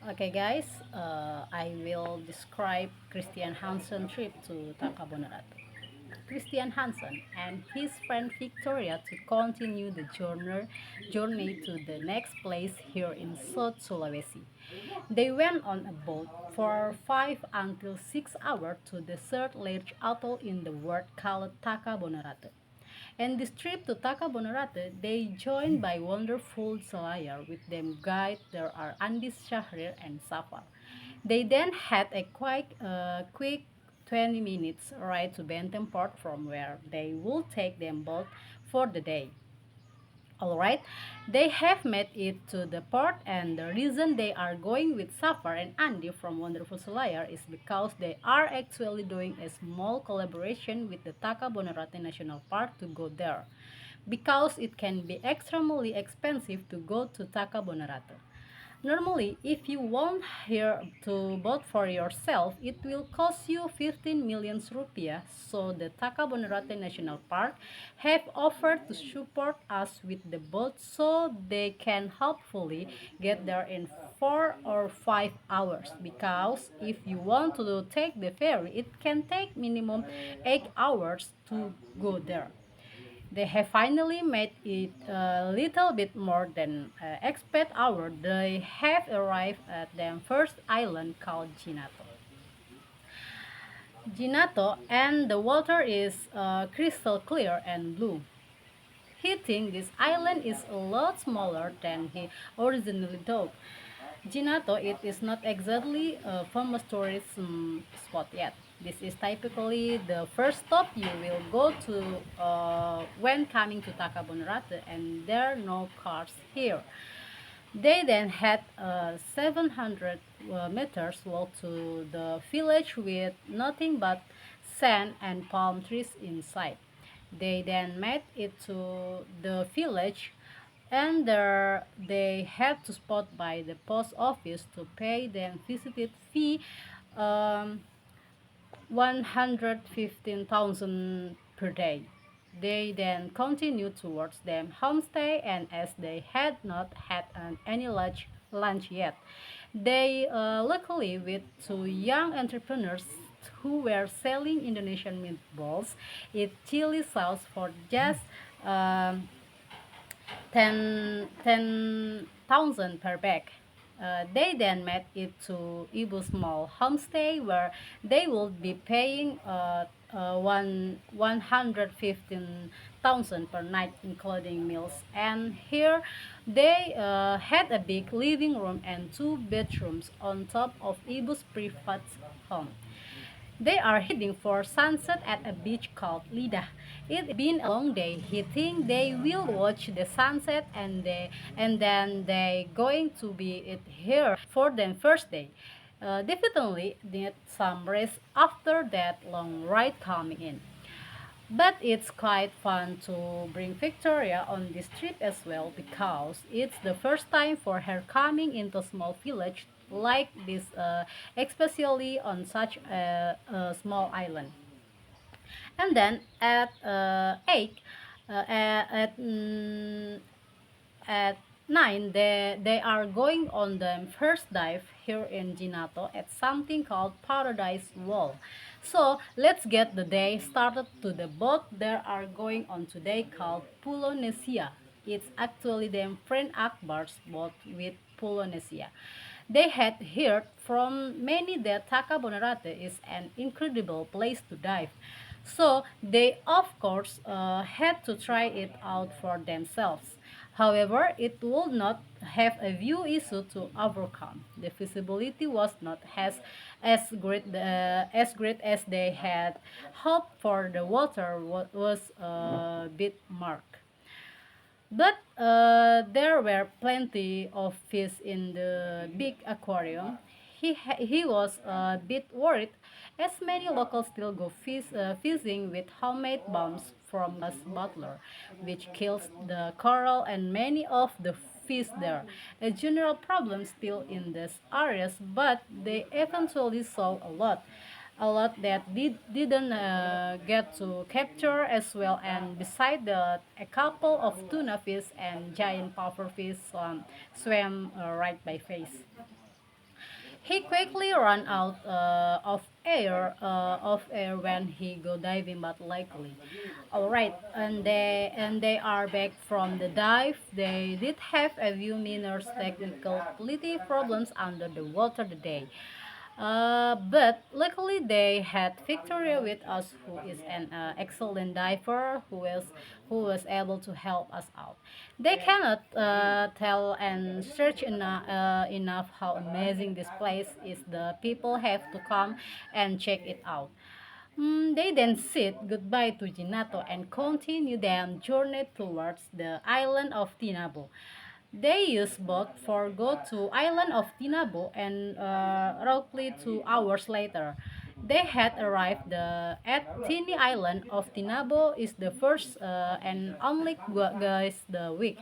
Okay, guys, I will describe Christian Hansen trip to Takabonerate. Christian Hansen and his friend Victoria to continue the journey to the next place here in South Sulawesi. They went on a boat for 5 until 6 hours to the third large atoll in the world called Takabonerate. And this trip to Takabonerate, they joined by wonderful Selayar. With them guide there are Andis Shahrir and Safar. They then had a quick 20 minutes ride to Bentham Port from where they would take them both for the day. Alright, they have made it to the port, and the reason they are going with Safar and Andy from Wonderful Selayar is because they are actually doing a small collaboration with the Taka Bonerate National Park to go there, because it can be extremely expensive to go to Taka Bonerate. Normally, if you want here to vote for yourself, it will cost you 15 million rupiah. So the Takabonerate National Park have offered to support us with the boat so they can hopefully get there in 4 or 5 hours. Because if you want to take the ferry, it can take minimum 8 hours to go there. They have finally made it a little bit more than expect hour. They have arrived at their first island called Ginato. Ginato, and the water is crystal clear and blue. He thinks this island is a lot smaller than he originally thought. Ginato, it is not exactly a famous tourism spot yet. This is typically the first stop you will go to when coming to Takabonerate, and there are no cars here. They then had a 700 meters walk to the village with nothing but sand and palm trees inside. They then made it to the village, and there they had to spot by the post office to pay them visited fee, um, 115,000 per day. They then continued towards their homestay, and as they had not had any lunch yet, they luckily with two young entrepreneurs who were selling Indonesian meatballs in chili sauce for just um, 10,000 per bag. They then made it to Ibu Small Homestay, where they would be paying 115,000 per night, including meals. And here they had a big living room and two bedrooms on top of Ibu's private home. They are heading for sunset at a beach called Lida. It's been a long day. He thinks they will watch the sunset, and then they going to be it here for their first day. Definitely need some rest after that long ride coming in. But it's quite fun to bring Victoria on this trip as well, because it's the first time for her coming into a small village like this, especially on such a small island. And then at 8, at at 9, they are going on the first dive here in Ginato at something called Paradise Wall. So let's get the day started. To the boat they are going on today called Polynesia. It's actually their friend Akbar's boat with Polynesia. They had heard from many that Taka Bonerate is an incredible place to dive. So they, of course, had to try it out for themselves. However, it would not have a view issue to overcome. The visibility was not as great as they had hoped for. The water was a bit murky. But there were plenty of fish in the big aquarium. He was a bit worried, as many locals still go fishing with homemade bombs from gas butler, which kills the coral and many of the fish there. A general problem still in these areas, but they eventually saw a lot that didn't get to capture as well. And beside that, a couple of tuna fish and giant puffer fish swam right by face. He quickly ran out of air when he go diving, but luckily. All right, and they are back from the dive. They did have a few minor technical quality problems under the water today. But luckily they had Victoria with us, who is an excellent diver who was able to help us out. They cannot tell and search enough how amazing this place is. The people have to come and check it out. They then said goodbye to Ginato and continue their journey towards the island of Tinabo. They used boat for go to island of Tinabo, and roughly 2 hours later, they had arrived at Tini Island of Tinabo is the first and only guys the week.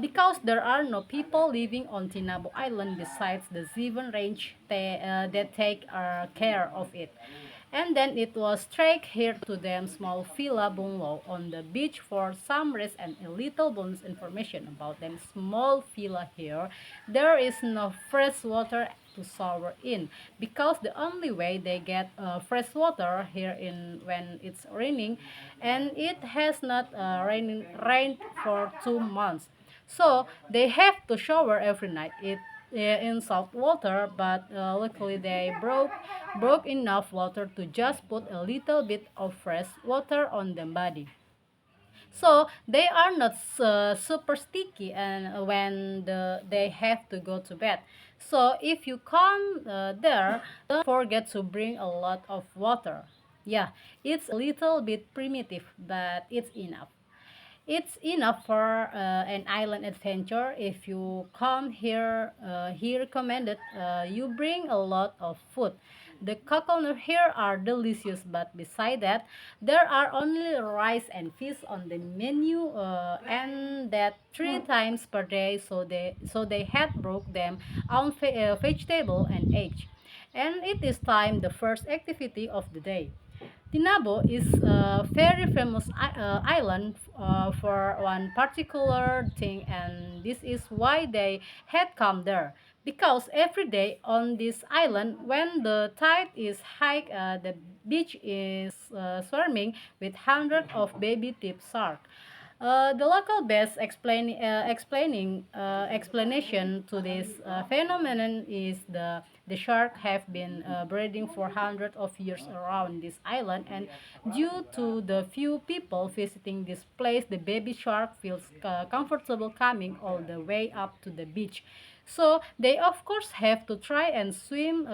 Because there are no people living on Tinabo Island besides the Zivan Range that take care of it. And then it was straight here to them small villa bungalow on the beach for some rest and a little bonus information about them small villa here. There is no fresh water to shower in because the only way they get fresh water here in when it's raining, and it has not rained for 2 months, so they have to shower every night in salt water. But luckily they broke enough water to just put a little bit of fresh water on the body, so they are not super sticky and when they have to go to bed. So if you come there, don't forget to bring a lot of water. Yeah, it's a little bit primitive, but it's enough for an island adventure. If you come here, he recommended you bring a lot of food. The coconut here are delicious, but beside that, there are only rice and fish on the menu, and that 3 times per day. So they had broke them on vegetable and eggs. And it is time the first activity of the day. Tinabo is a very famous island for one particular thing, and this is why they had come there. Because every day on this island, when the tide is high, the beach is swarming with hundreds of baby tip sharks. The local best explanation to this phenomenon is the shark have been breeding for hundreds of years around this island, and due to the few people visiting this place, the baby shark feels comfortable coming all the way up to the beach. So they of course have to try and swim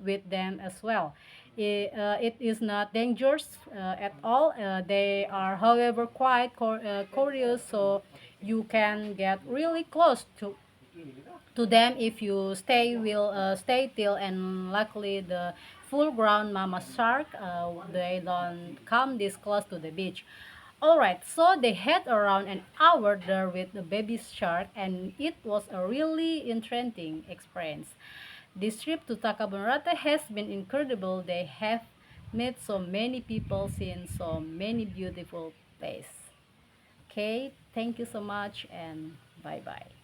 with them as well. It is not dangerous at all. They are, however, quite curious, so you can get really close to them if you stay till. And luckily the full ground mama shark, they don't come this close to the beach. All right, so they had around an hour there with the baby shark, and it was a really interesting experience. This trip to Takabonerate has been incredible. They have met so many people, seen so many beautiful places. Okay, thank you so much, and bye bye.